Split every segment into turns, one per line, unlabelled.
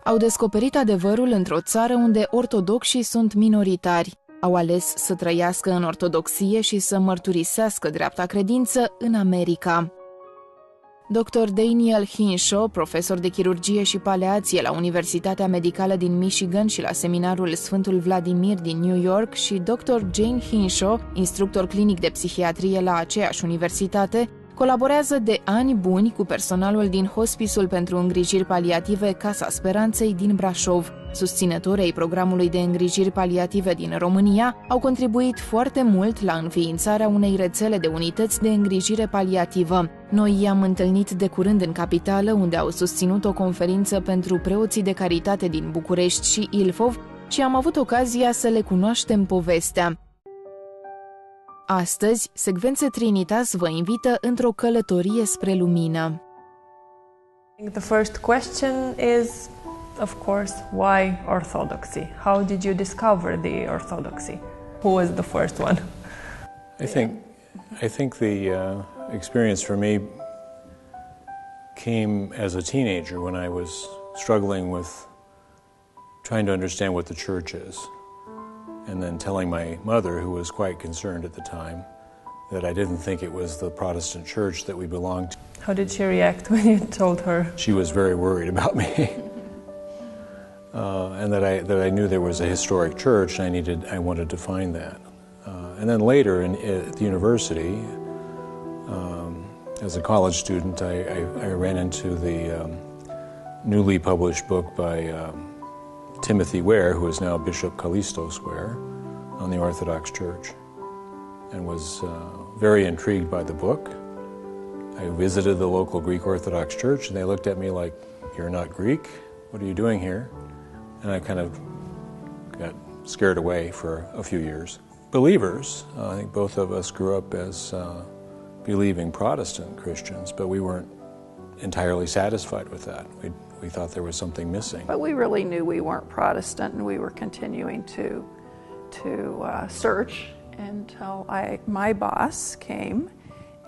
Au descoperit adevărul într-o țară unde ortodoxii sunt minoritari. Au ales să trăiască în ortodoxie și să mărturisească dreapta credință în America. Dr. Daniel Hinshaw, profesor de chirurgie și paleație la Universitatea Medicală din Michigan și la seminarul Sfântul Vladimir din New York, și Dr. Jane Hinshaw, instructor clinic de psihiatrie la aceeași universitate, colaborează de ani buni cu personalul din Hospisul pentru îngrijiri paliative Casa Speranței din Brașov. Susținătorii ai programului de îngrijiri paliative din România au contribuit foarte mult la înființarea unei rețele de unități de îngrijire paliativă. Noi i-am întâlnit de curând în capitală, unde au susținut o conferință pentru preoții de caritate din București și Ilfov, și am avut ocazia să le cunoaștem povestea. Astăzi, Secvențe Trinitas vă invită într-o călătorie spre lumină.
The first question is, of course, why orthodoxy? How did you discover the orthodoxy? Who was the first one?
I think the experience for me came as a teenager when I was struggling with trying to understand what the church is. And then telling my mother, who was quite concerned at the time, that I didn't think it was the Protestant church that we belonged to.
How did she react when you told her?
She was very worried about me. And that I knew there was a historic church, and I wanted to find that. And then later at the university, as a college student, I ran into the newly published book by Timothy Ware, who is now Bishop Callistos Ware, on the Orthodox Church, and was very intrigued by the book. I visited the local Greek Orthodox Church, and they looked at me like, "You're not Greek? What are you doing here?" And I kind of got scared away for a few years. Believers, I think both of us grew up as believing Protestant Christians, but we weren't entirely satisfied with that. We thought there was something missing.
But we really knew we weren't Protestant, and we were continuing to search until my boss came,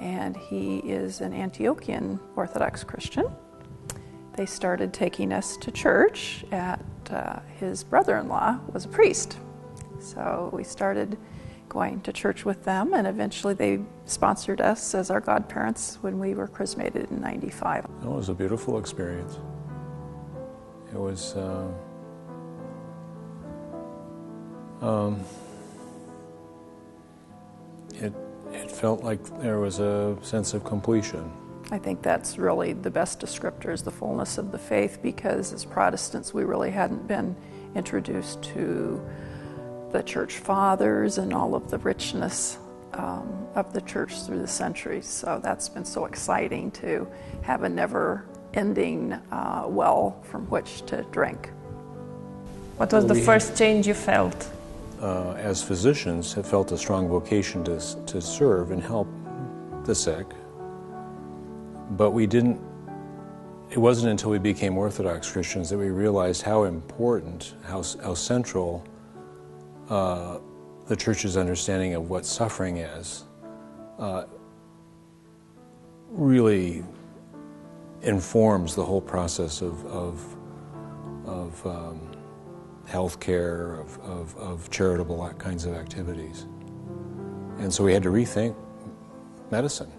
and he is an Antiochian Orthodox Christian. They started taking us to church his brother-in-law was a priest. So we started going to church with them, and eventually they sponsored us as our godparents when we were chrismated in '95.
It was a beautiful experience. It was it felt like there was a sense of completion.
I think that's really the best descriptor, is the fullness of the faith, because as Protestants we really hadn't been introduced to the church fathers and all of the richness of the church through the centuries. So that's been so exciting to have a never-ending well from which to drink.
What was the first change you felt?
As physicians, have felt a strong vocation to serve and help the sick, but it wasn't until we became Orthodox Christians that we realized how important, how central the Church's understanding of what suffering is really informs the whole process of healthcare, of charitable kinds of activities. And so we had to rethink medicine.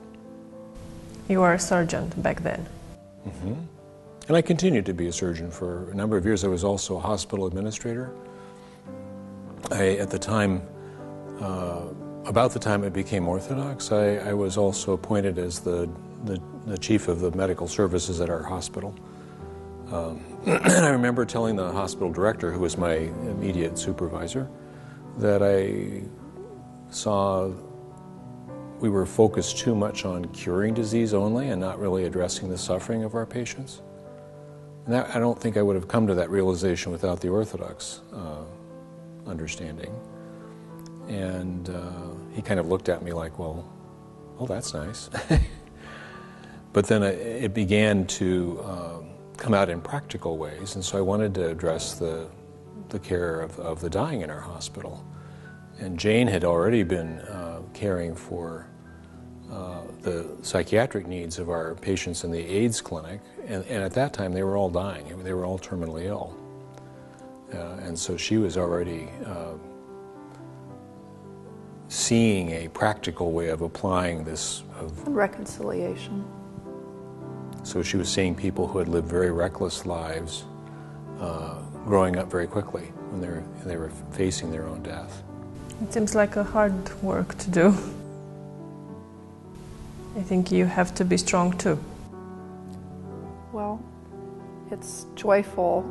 You were a surgeon back then.
Mm-hmm. And I continued to be a surgeon for a number of years. I was also a hospital administrator. At the time, about the time I became Orthodox, I was also appointed as the chief of the medical services at our hospital. And I remember telling the hospital director, who was my immediate supervisor, that I saw we were focused too much on curing disease only and not really addressing the suffering of our patients. And I don't think I would have come to that realization without the Orthodox understanding. And he kind of looked at me like, well, that's nice. But then it began to come out in practical ways, and so I wanted to address the care of the dying in our hospital. And Jane had already been caring for the psychiatric needs of our patients in the AIDS clinic, and at that time they were all dying. They were all terminally ill. And so she was already seeing a practical way of applying this.
Reconciliation.
So she was seeing people who had lived very reckless lives growing up very quickly when they were facing their own death.
It seems like a hard work to do. I think you have to be strong too.
Well, it's joyful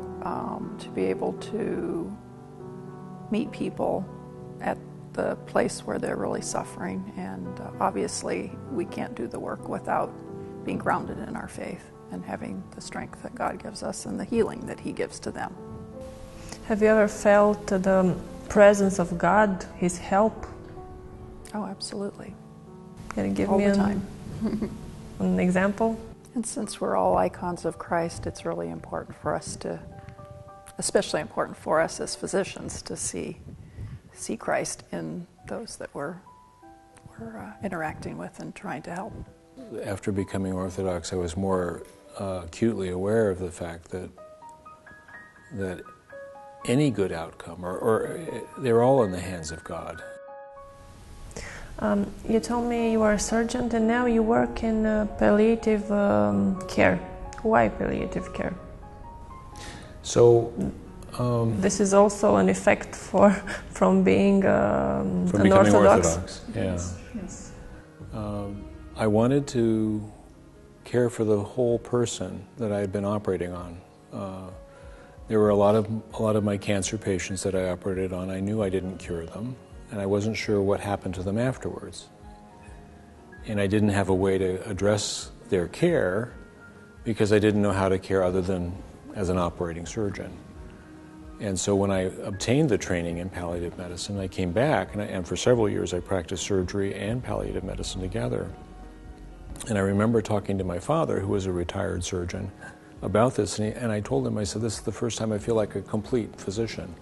to be able to meet people at the place where they're really suffering, and obviously we can't do the work without being grounded in our faith and having the strength that God gives us and the healing that He gives to them.
Have you ever felt the presence of God, His help?
Oh, absolutely.
Can you give
All
me
the time.
an example?
And since we're all icons of Christ, it's really important for us to, especially important for us as physicians, to see Christ in those that we're interacting with and trying to help.
After becoming Orthodox, I was more acutely aware of the fact that any good outcome, or they're all in the hands of God.
You told me you are a surgeon and now you work in palliative care. Why palliative care?
So
this is also an effect from being
from
an
becoming
Orthodox.
Yeah.
Yes.
I wanted to care for the whole person that I had been operating on. There were a lot of my cancer patients that I operated on. I knew I didn't cure them, and I wasn't sure what happened to them afterwards. And I didn't have a way to address their care because I didn't know how to care other than as an operating surgeon. And so when I obtained the training in palliative medicine, I came back, and for several years I practiced surgery and palliative medicine together. And I remember talking to my father, who was a retired surgeon, about this, and I told him, I said, this is the first time I feel like a complete physician.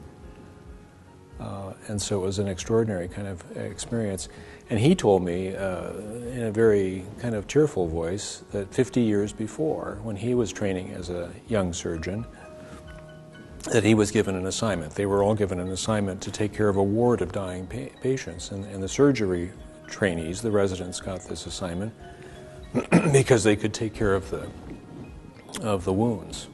And so it was an extraordinary kind of experience. And he told me in a very kind of tearful voice that 50 years before, when he was training as a young surgeon, that he was given an assignment. They were all given an assignment to take care of a ward of dying patients. And the surgery trainees, the residents, got this assignment because they could take care of the wounds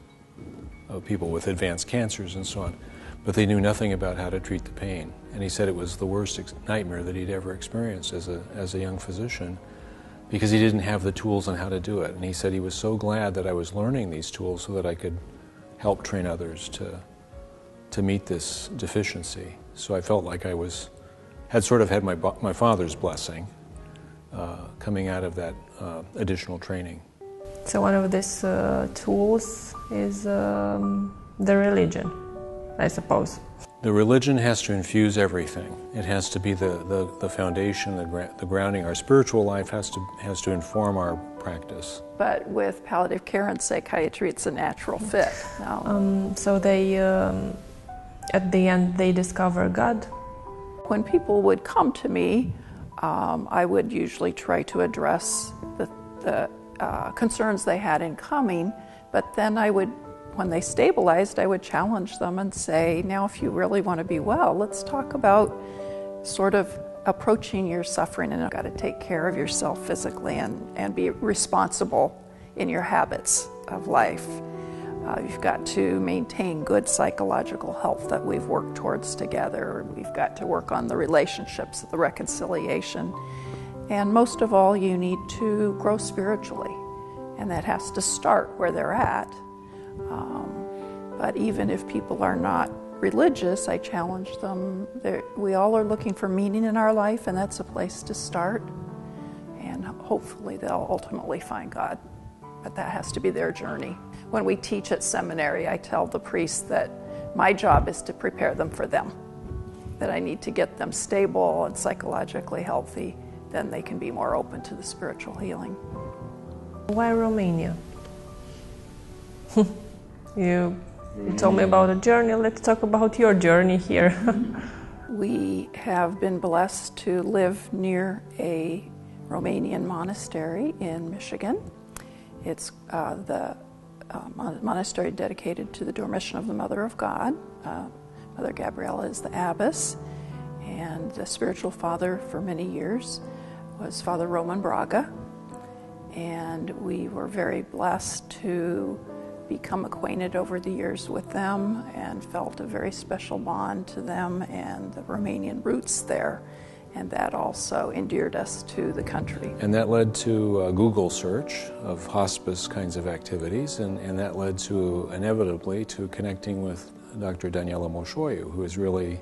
of people with advanced cancers and so on. But they knew nothing about how to treat the pain. And he said it was the worst nightmare that he'd ever experienced as a young physician, because he didn't have the tools on how to do it. And he said he was so glad that I was learning these tools so that I could help train others to meet this deficiency. So I felt like I had sort of had my father's blessing coming out of that additional training.
So one of these tools is the religion, I suppose.
The religion has to infuse everything. It has to be the foundation, the grounding. Our spiritual life has to inform our practice.
But with palliative care and psychiatry, it's a natural fit. No.
So they, at the end, they discover God.
When people would come to me, I would usually try to address the concerns they had in coming, but then when they stabilized, I would challenge them and say, now if you really want to be well, let's talk about sort of approaching your suffering, and you've got to take care of yourself physically and be responsible in your habits of life. You've got to maintain good psychological health that we've worked towards together. We've got to work on the relationships, the reconciliation. And most of all, you need to grow spiritually. And that has to start where they're at. But even if people are not religious, I challenge them. We all are looking for meaning in our life, and that's a place to start. And hopefully they'll ultimately find God. But that has to be their journey. When we teach at seminary, I tell the priests that my job is to prepare them for them, that I need to get them stable and psychologically healthy, then they can be more open to the spiritual healing.
Why Romania? You told me about a journey. Let's talk about your journey here.
We have been blessed to live near a Romanian monastery in Michigan. It's the monastery dedicated to the Dormition of the Mother of God. Mother Gabriella is the abbess, and the spiritual father for many years was Father Roman Braga, and we were very blessed to become acquainted over the years with them and felt a very special bond to them and the Romanian roots there, and that also endeared us to the country.
And that led to a Google search of hospice kinds of activities, and that led to, inevitably, to connecting with Dr. Daniela Moșoiu, who is really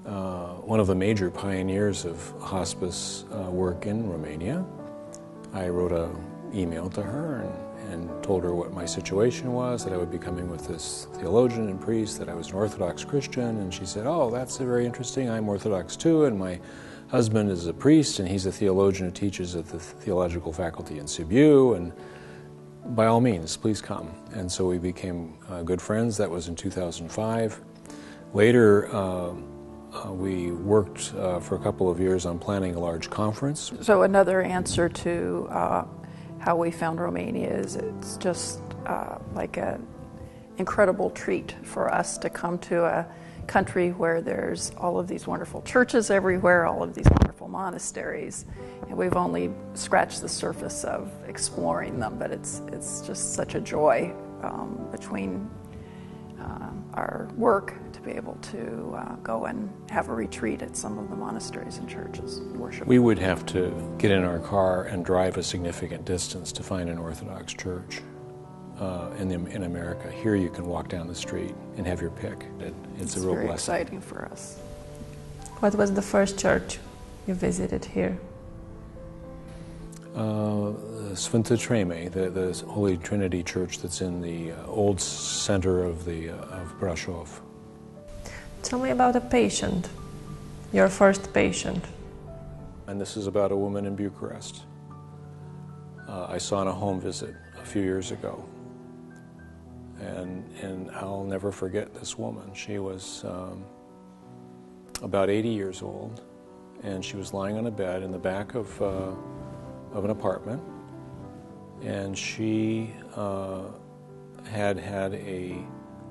one of the major pioneers of hospice work in Romania. I wrote an email to her and told her what my situation was, that I would be coming with this theologian and priest, that I was an Orthodox Christian, and she said, "Oh, that's very interesting. I'm Orthodox too, and my husband is a priest, and he's a theologian who teaches at the theological faculty in Sibiu, and by all means, please come." And so we became good friends. That was in 2005. Later, we worked for a couple of years on planning a large conference.
So another answer to how we found Romania is it's just like an incredible treat for us to come to a country where there's all of these wonderful churches everywhere, all of these wonderful monasteries, and we've only scratched the surface of exploring them, but it's just such a joy between our work to be able to go and have a retreat at some of the monasteries and churches and worship.
We would have to get in our car and drive a significant distance to find an Orthodox church in America. Here you can walk down the street and have your pick. It's a real
very
blessing.
exciting for us.
What was the first church you visited here?
Sfânta Treme, the Holy Trinity Church that's in the old center of Brașov.
Tell me about a patient, your first patient.
And this is about a woman in Bucharest. I saw on a home visit a few years ago. And I'll never forget this woman. She was about 80 years old, and she was lying on a bed in the back of an apartment, and she had had a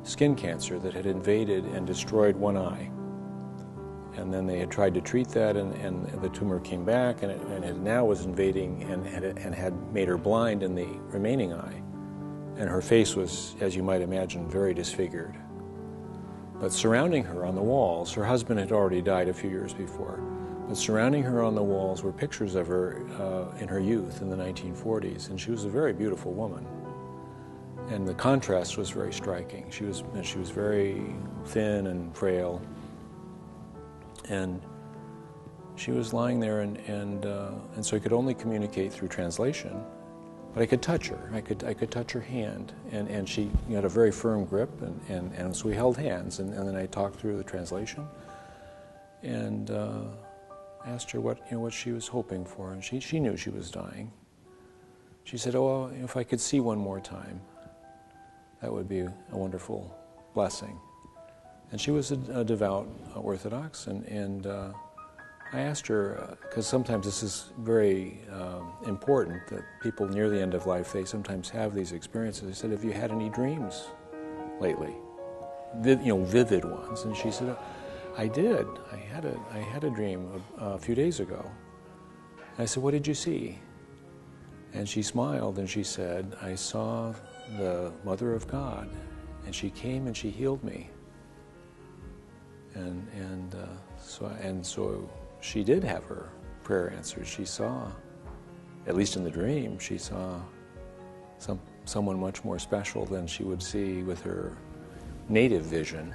skin cancer that had invaded and destroyed one eye. And then they had tried to treat that, and the tumor came back, and it now was invading and had made her blind in the remaining eye. And her face was, as you might imagine, very disfigured. But surrounding her on the walls, her husband had already died a few years before, but surrounding her on the walls were pictures of her in her youth in the 1940s, and she was a very beautiful woman. And the contrast was very striking. She was very thin and frail, and she was lying there, and so I could only communicate through translation. But I could touch her. I could touch her hand, and she had a very firm grip, and so we held hands, and then I talked through the translation, and asked her what she was hoping for, and she knew she was dying. She said, "Oh, if I could see one more time, that would be a wonderful blessing." And she was a devout Orthodox, and I asked her, because sometimes this is very important, that people near the end of life, they sometimes have these experiences. I said, "Have you had any dreams lately? Vivid ones?" And she said, "I did. I had a dream a few days ago." And I said, "What did you see?" And she smiled and she said, "I saw the Mother of God, and she came and she healed me." So she did have her prayer answered. She saw, at least in the dream, she saw someone much more special than she would see with her native vision.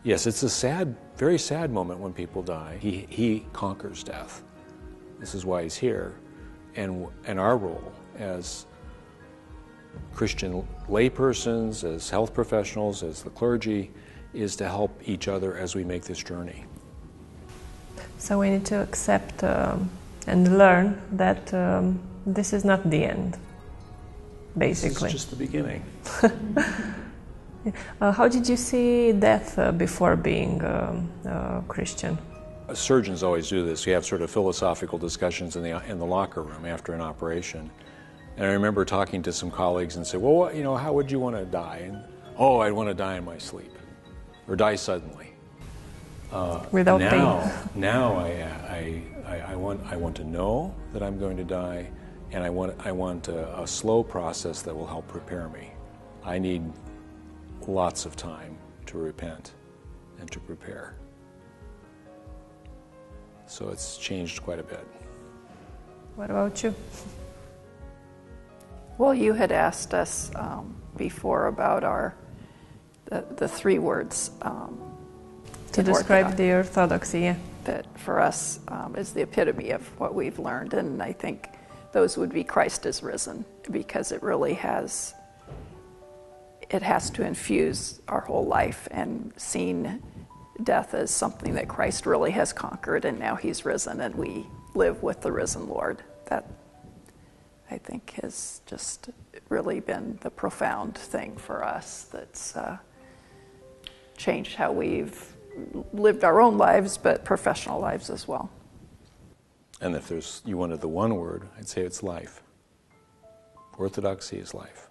Yes, it's a very sad moment when people die. He conquers death. This is why he's here. And our role as Christian laypersons, as health professionals, as the clergy, is to help each other as we make this journey.
So we need to accept and learn that this is not the end, basically.
This is just the beginning.
How did you see death before being a Christian?
surgeons always do this. You have sort of philosophical discussions in the locker room after an operation. And I remember talking to some colleagues and say, well, what, how would you want to die? And, oh, I'd want to die in my sleep, or die suddenly.
Without pain.
Now I want to know that I'm going to die, and I want a slow process that will help prepare me. I need lots of time to repent and to prepare. So it's changed quite a bit.
What about you?
Well, you had asked us before about the three words
To describe the orthodoxy, yeah.
That for us is the epitome of what we've learned, and I think those would be Christ is risen, because it really has to infuse our whole life, and seeing death as something that Christ really has conquered, and now he's risen and we live with the risen Lord. That, I think, has just really been the profound thing for us that's changed how we've lived our own lives, but professional lives as well.
And if you wanted the one word, I'd say it's life. Orthodoxy is life.